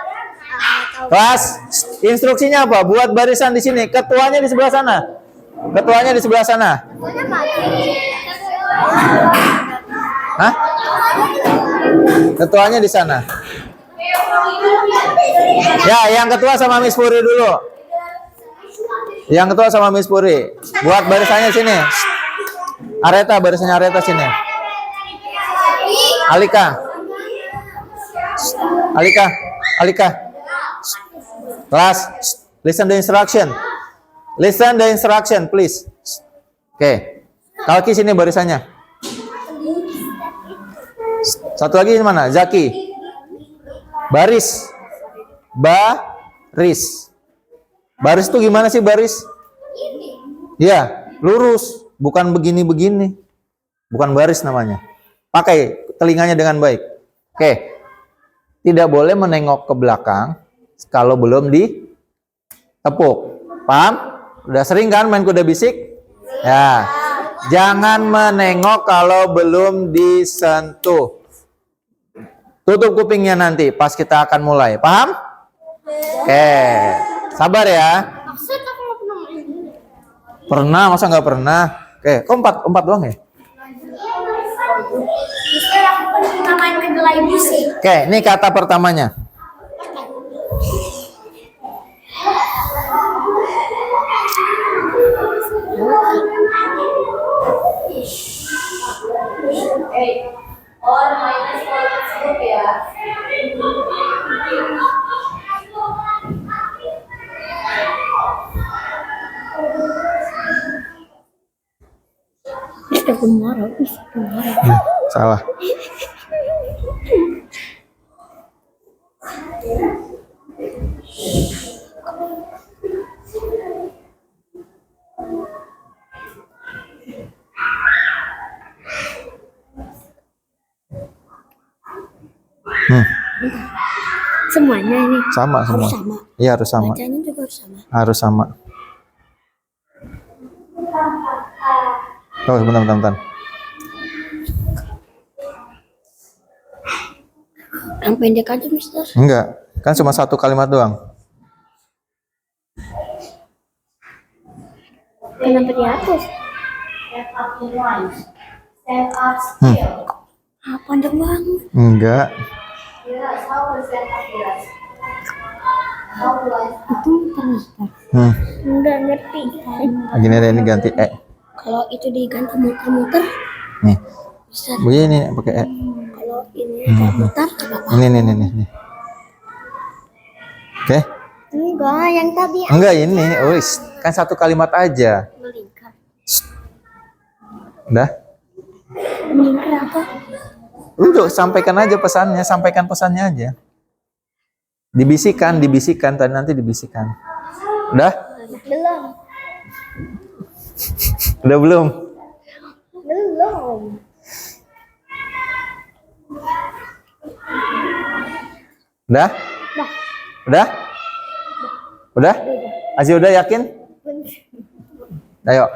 B: Kelas, instruksinya apa? Buat barisan di sini. Ketuanya di sebelah sana. Hah? Ketuanya di sana. Ya, yang ketua sama Miss Puri dulu. Buat barisannya sini. Barisannya Areta sini. Alika. Kelas, listen the instruction, please. Oke. Kalki sini barisannya. Satu lagi mana? Zaki. Baris. Baris itu gimana sih baris? Ya, lurus, bukan begini-begini. Bukan baris namanya. Pakai telinganya dengan baik. Oke. Tidak boleh menengok ke belakang kalau belum tepuk. Paham? Udah sering kan main kuda bisik? Ya. Jangan menengok kalau belum disentuh. Tutup kupingnya nanti pas kita akan mulai. Paham? Oke. Sabar ya.
A: Maksud aku nggak pernah main.
B: Pernah, masa nggak pernah? Oke, kok empat doang ya?
A: Mister, aku pernah main kedelai musik.
B: Oke, ini kata pertamanya.
A: Or minus cukup ya.
B: Salah.
E: Semuanya ini
B: Sama semua.
E: harus sama.
B: Iya, harus sama.
E: Bacanya juga harus sama.
B: Harus sama. Oh, bentar.
E: Yang pendek aja, Mister.
B: Enggak, kan cuma satu kalimat doang.
E: Kenapa di atas?
A: Step up the lines. Step up skill.
E: Ah, panjang banget.
B: Enggak.
A: Yes, how to set up the lines? How to lines?
E: Itu muter-muter.
A: Enggak ngerti.
B: Gini deh, ini ganti E.
E: Kalau itu diganti muter-muter,
B: Nih.
E: bisa.
B: Begini pakai E.
E: Kalau ini muter, apa-apa.
B: Ini. Oke?
E: Enggak, yang tadi
B: Enggak ini. Wis, kan satu kalimat aja.
E: melingkar.
B: Udah?
E: Melingkar apa?
B: Udah, sampaikan aja pesannya, sampaikan pesannya aja. Dibisikkan, tadi nanti dibisikkan. Udah?
A: Belum.
B: Udah belum?
A: Belum.
B: Udah? Udah? Udah? Aziz udah yakin? Ayo.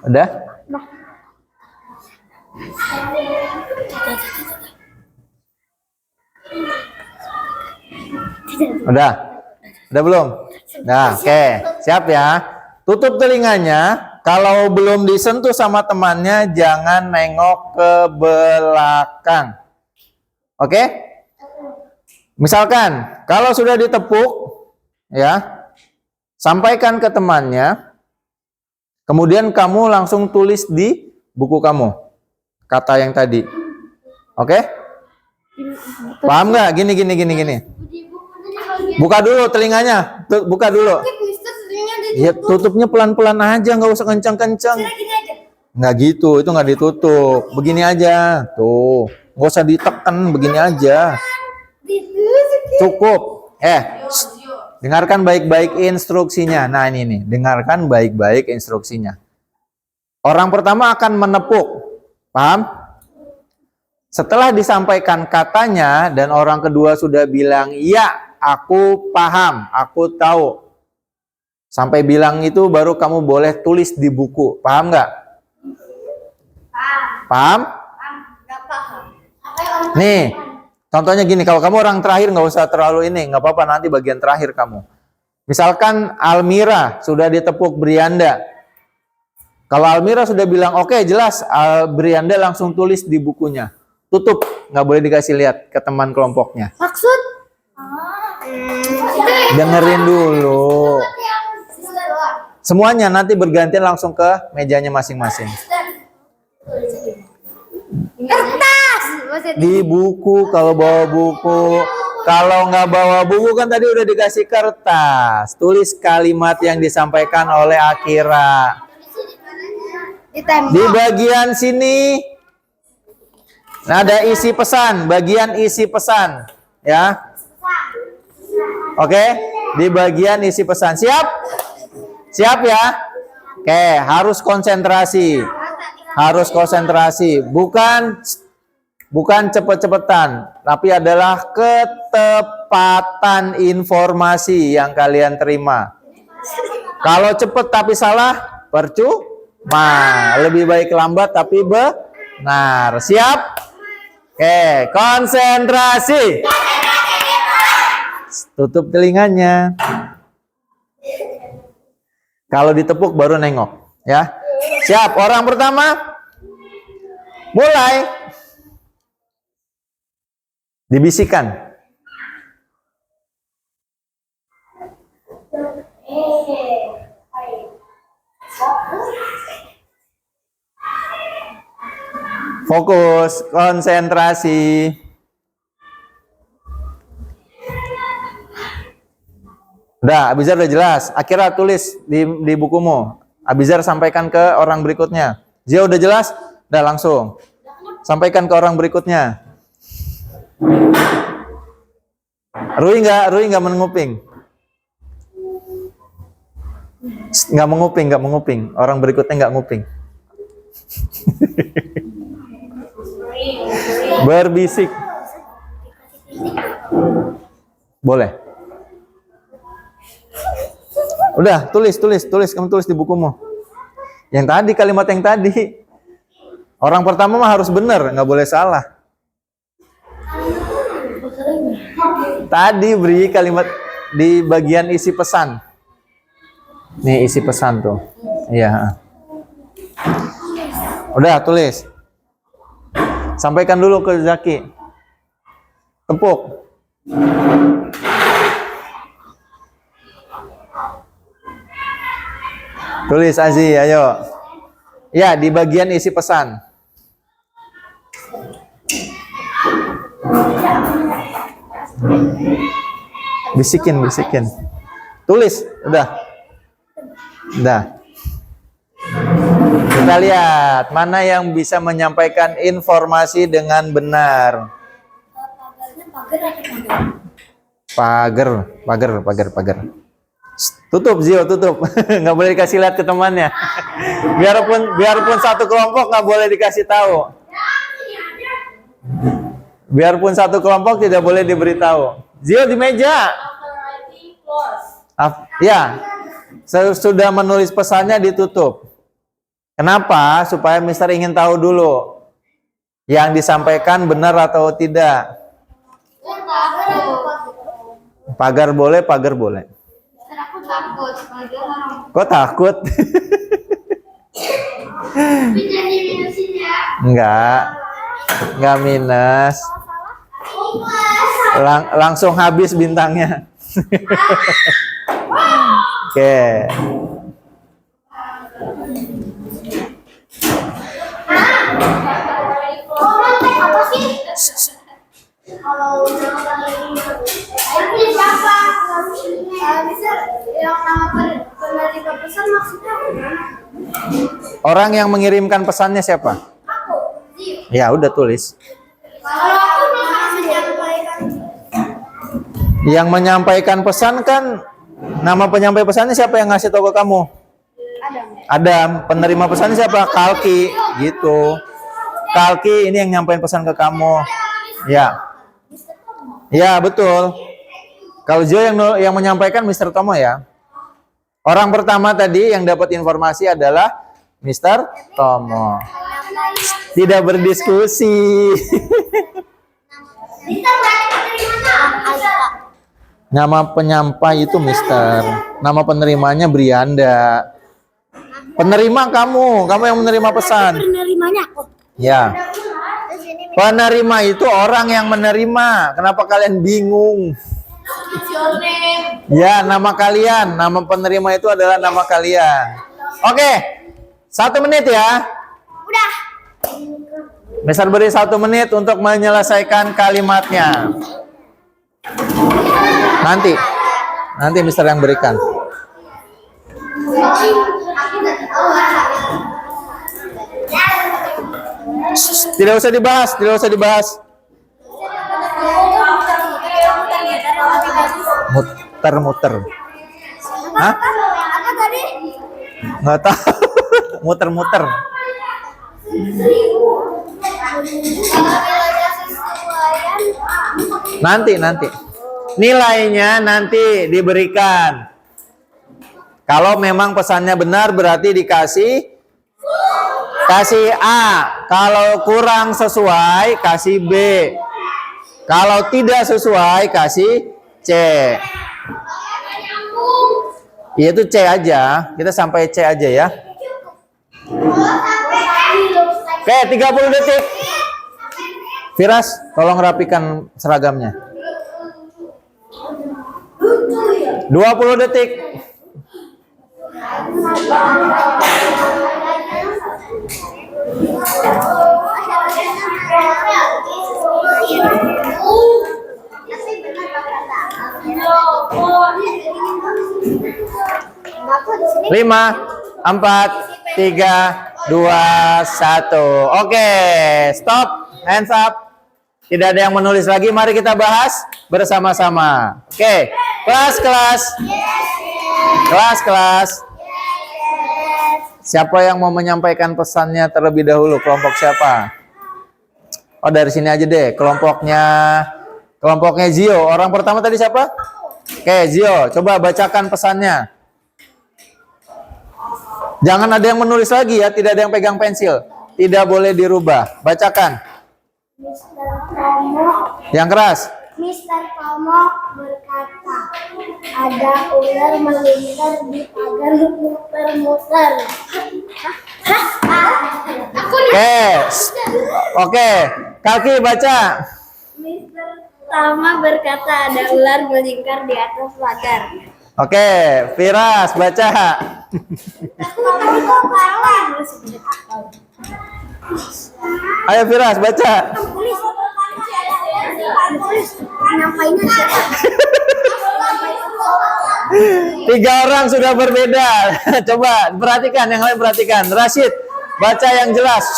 B: Udah? Udah? Udah belum? Nah, oke. Siap ya. Tutup telinganya. Kalau belum disentuh sama temannya, jangan nengok ke belakang. Oke? Misalkan, kalau sudah ditepuk, ya, sampaikan ke temannya, kemudian kamu langsung tulis di buku kamu, kata yang tadi. Oke? Paham nggak? Gini. Buka dulu telinganya, buka dulu.
A: Mister, seringnya
B: Ya, tutupnya pelan-pelan aja, nggak usah kencang-kencang.
A: gini aja.
B: Nggak gitu, itu nggak ditutup. Begini aja, tuh. Nggak usah ditekan, begini aja. Cukup. Dengarkan baik-baik instruksinya. Nah ini nih, dengarkan baik-baik instruksinya. Orang pertama akan menepuk. Paham? Setelah disampaikan katanya dan orang kedua sudah bilang, "Ya, aku paham, aku tahu." Sampai bilang itu baru kamu boleh tulis di buku. Paham nggak? Paham?
A: Nggak paham.
B: Nih, contohnya gini, kalau kamu orang terakhir nggak usah terlalu ini, nggak apa-apa nanti bagian terakhir kamu. Misalkan Almira sudah ditepuk Brianda. Kalau Almira sudah bilang oke, jelas, Brianda langsung tulis di bukunya. Tutup, nggak boleh dikasih lihat ke teman kelompoknya.
A: Maksud?
B: Dengerin dulu. Semuanya nanti bergantian langsung ke mejanya masing-masing.
A: Kertas.
B: Di buku, kalau bawa buku. Kalau nggak bawa buku kan tadi udah dikasih kertas. Tulis kalimat yang disampaikan oleh Akira. Di bagian sini ada isi pesan, bagian isi pesan, ya. Oke, di bagian isi pesan. Siap? Siap ya? Oke, harus konsentrasi. Harus konsentrasi, bukan Bukan cepet-cepetan, tapi adalah ketepatan informasi yang kalian terima. Kalau cepet tapi salah, percuma. Lebih baik lambat tapi benar. Siap? Oke, konsentrasi. Tutup telinganya. Kalau ditepuk baru nengok, ya. Siap, orang pertama. Mulai. Dibisikkan. Fokus, konsentrasi. Udah, Abizar udah jelas. Akhirnya tulis di bukumu. Abizar sampaikan ke orang berikutnya. Zia udah jelas? Udah langsung. Sampaikan ke orang berikutnya. Rui nggak menguping. Nggak menguping. Orang berikutnya nggak nguping. Berbisik. Boleh. Udah, tulis. Kamu tulis di bukumu. Yang tadi, kalimat yang tadi. Orang pertama mah harus benar, nggak boleh salah. Tadi beri kalimat di bagian isi pesan. Nih isi pesan tuh. Iya. Udah tulis. Sampaikan dulu ke Zaki. Tepuk. Tulis Azi, ayo. Ya, di bagian isi pesan. Bisikin. Tulis, udah. Kita lihat mana yang bisa menyampaikan informasi dengan benar. Pagar. Tutup Zio, tutup. Nggak boleh dikasih lihat ke temannya. Biarpun satu kelompok nggak boleh dikasih tahu. Biarpun satu kelompok tidak boleh diberitahu. Zio di meja. Ya, sudah menulis pesannya ditutup. Kenapa? Supaya Mister ingin tahu dulu yang disampaikan benar atau tidak. Pagar boleh.
A: Aku takut.
B: Kok takut?
A: Tapi jadi minusin ya.
B: Enggak minus. Langsung habis bintangnya. Oke.
A: Apa sih? Kalau ini siapa? Bisa yang nama penerima pesan maksudnya apa?
B: Orang yang mengirimkan pesannya siapa?
A: Aku.
B: Ya, udah tulis.
A: Kalau aku menyampaikan.
B: Yang menyampaikan pesan kan nama penyampai pesannya siapa yang ngasih tahu ke kamu? Adam. Penerima pesannya siapa? Kalki, gitu. Kalki ini yang nyampein pesan ke kamu. Ya. Ya, betul. Kalau Zio yang menyampaikan Mr. Tomo ya. Orang pertama tadi yang dapat informasi adalah Mr. Tomo. Tidak berdiskusi. Nama penyampai itu Mister. Nama penerimanya Brianda. Penerima kamu yang menerima pesan.
E: Penerimanya aku.
B: Ya. Penerima itu orang yang menerima. Kenapa kalian bingung? Ya, nama kalian. Nama penerima itu adalah nama kalian. Oke. 1 menit ya.
A: Udah.
B: Mister beri 1 menit untuk menyelesaikan kalimatnya. Nanti Mister yang berikan. Tidak usah dibahas. Muter. Hah?
A: Apa tadi?
B: Nggak tahu. Muter. Nanti. Nilainya nanti diberikan. Kalau memang pesannya benar berarti kasih A. Kalau kurang sesuai kasih B. Kalau tidak sesuai kasih C. Iya itu C aja. Kita sampai C aja ya. Oke, 30 detik. Firas, tolong rapikan seragamnya. 20 detik. Lima, 4, 3, 2, 1. Oke, stop. Hands up. Tidak ada yang menulis lagi. Mari kita bahas bersama-sama. Oke, kelas. Siapa yang mau menyampaikan pesannya terlebih dahulu? Kelompok siapa? Oh, dari sini aja deh. Kelompoknya Zio. Orang pertama tadi siapa? Oke, Zio. Coba bacakan pesannya. Jangan ada yang menulis lagi ya. Tidak ada yang pegang pensil. Tidak boleh dirubah. Bacakan.
A: Mr. Tomo.
B: Yang keras.
A: Mr. Tomo berkata, ada ular melintas di pagar muter-muter.
B: Oke. Kaki baca.
A: Mr. Tomo berkata, ada ular melingkar di atas pagar.
B: Oke, Firas baca. Ayo Firas baca. Tiga orang sudah berbeda. Coba perhatikan, yang lain perhatikan. Rashid, baca yang jelas.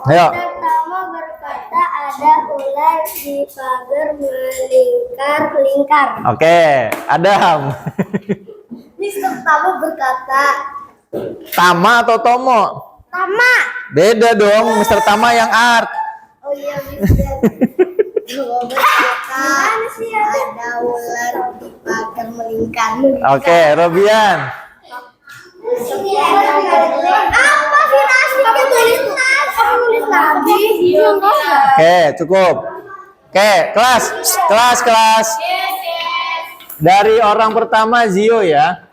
B: Ayo.
A: Pertama berkata ada ular di pagar melingkar-lingkar.
B: Oke, Adam.
A: Mr. Tomo berkata,
B: Tama atau Tomo?
A: Tama.
B: Beda dong, Mr. Tama yang art.
A: Oh iya, Mr. Tomo berkata ada ular di pagar melingkar.
B: Oke, Robian.
A: Apa sih nasi? Kamu tulis lagi?
B: Oke, cukup. Oke, kelas. Dari orang pertama Zio ya.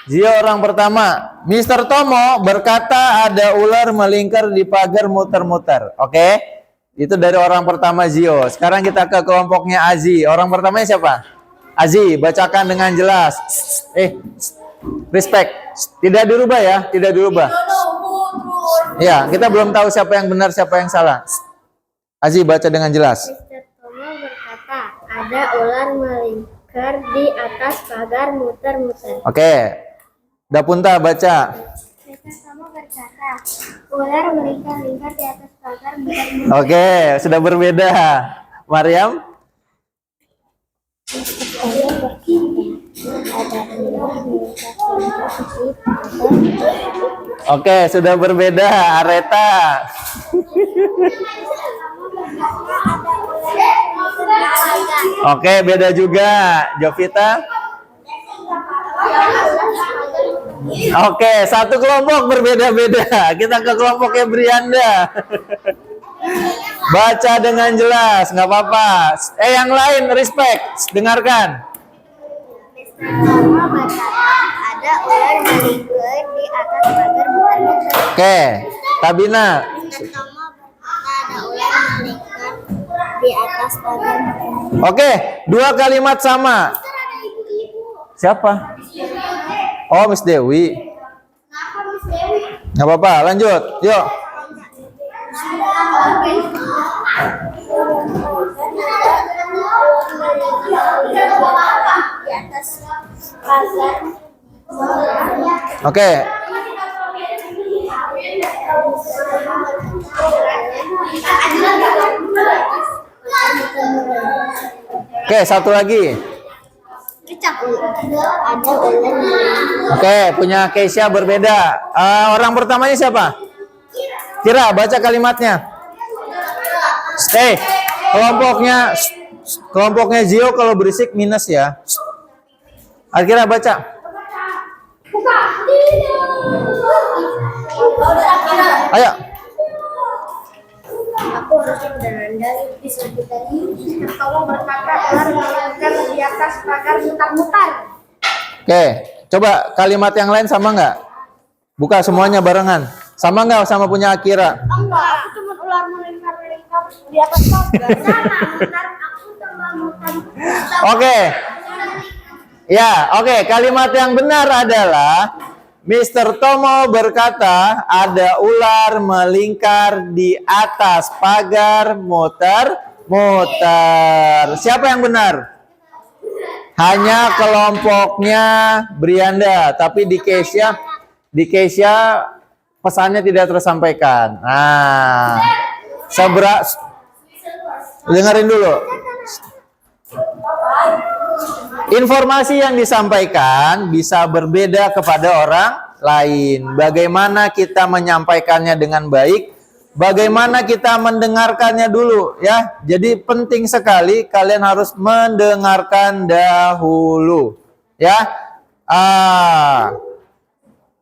B: Zio orang pertama. Mr. Tomo berkata ada ular melingkar di pagar muter-muter. Oke. Itu dari orang pertama Zio. Sekarang kita ke kelompoknya Azi. Orang pertamanya siapa? Azi, bacakan dengan jelas. Respect. Tidak dirubah ya, tidak dirubah. Ya, kita belum tahu siapa yang benar, siapa yang salah. Azi baca dengan jelas.
A: Mr. Tomo berkata ada ular melingkar di atas pagar muter-muter.
B: Oke. Dapunta baca.
A: Mr. Tomo berkata ular melingkar-lingkar di atas pagar muter-muter.
B: Oke, sudah berbeda. Mariam? Oke, sudah berbeda. Areta. Oke, beda juga. Jovita? Oke, satu kelompok berbeda-beda. Kita ke kelompoknya Brianda. Baca dengan jelas, nggak apa-apa. Yang lain, respect. Dengarkan.
A: Mr. Tomo berkata ada ular melingkar di atas pagar muter-muter.
B: Oke, Tabina.
A: Mr. Tomo berkata ada ular melingkar di atas pagar muter-muter.
B: Oke, dua kalimat sama. Siapa? Oh, Miss Dewi.
A: Kenapa Miss Dewi?
B: Nggak apa-apa, lanjut. Yuk.
A: Di atas pagar.
B: Oke. Oke, satu lagi.
A: Ada ular.
B: Oke, punya Keisha berbeda. Orang pertamanya siapa? Kira, baca kalimatnya. Stay. kelompoknya Zio kalau berisik minus ya. Akhirnya baca. Ayo.
A: Aku harus menandai bisa kita ini. Tolong berkata ular melingkar di atas pagar mutar-mutar.
B: Oke, coba kalimat yang lain sama nggak? Buka semuanya barengan. Sama nggak sama punya Akira?
A: Enggak, aku cuma ular melingkar di atas pagar. Sama, mutar aku cuma mutar-mutar.
B: Oke. Ya, oke. Kalimat yang benar adalah Mr. Tomo berkata ada ular melingkar di atas pagar muter-muter. Siapa yang benar? Hanya kelompoknya Brianda, tapi di Keisha pesannya tidak tersampaikan. Nah, dengerin dulu. Informasi yang disampaikan bisa berbeda kepada orang lain. Bagaimana kita menyampaikannya dengan baik, bagaimana kita mendengarkannya dulu ya. Jadi penting sekali kalian harus mendengarkan dahulu ya.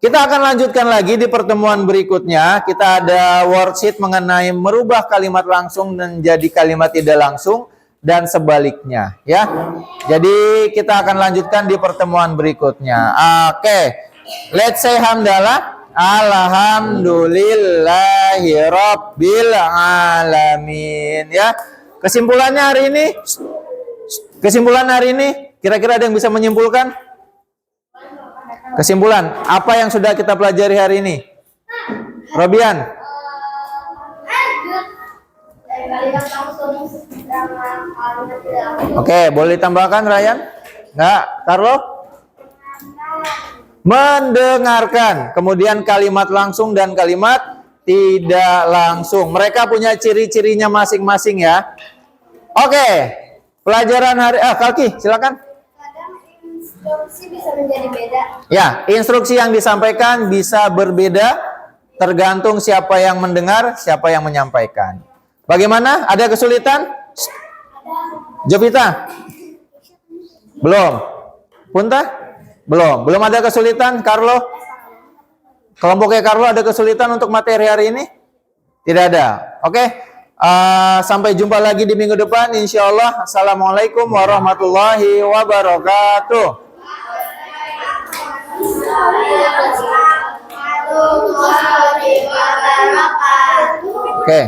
B: Kita akan lanjutkan lagi di pertemuan berikutnya. Kita ada worksheet mengenai merubah kalimat langsung menjadi kalimat tidak langsung dan sebaliknya ya. Jadi kita akan lanjutkan di pertemuan berikutnya. Oke. Let's say hamdalah. Alhamdulillahirabbil alamin ya. Kesimpulan hari ini kira-kira ada yang bisa menyimpulkan? Kesimpulan apa yang sudah kita pelajari hari ini? Robian. Oke, boleh ditambahkan Ryan? Enggak, Carlo? Mendengarkan, kemudian kalimat langsung dan kalimat tidak langsung. Mereka punya ciri-cirinya masing-masing ya. Oke, pelajaran hari Kalki, silakan.
A: Kadang instruksi bisa menjadi beda.
B: Ya, instruksi yang disampaikan bisa berbeda tergantung siapa yang mendengar, siapa yang menyampaikan. Bagaimana? Ada kesulitan? Jovita? Belum. Punta? Belum. Belum ada kesulitan? Carlo? Kelompoknya Carlo ada kesulitan untuk materi hari ini? Tidak ada. Oke. Sampai jumpa lagi di minggu depan. Insya Allah. Assalamualaikum warahmatullahi wabarakatuh. Oke.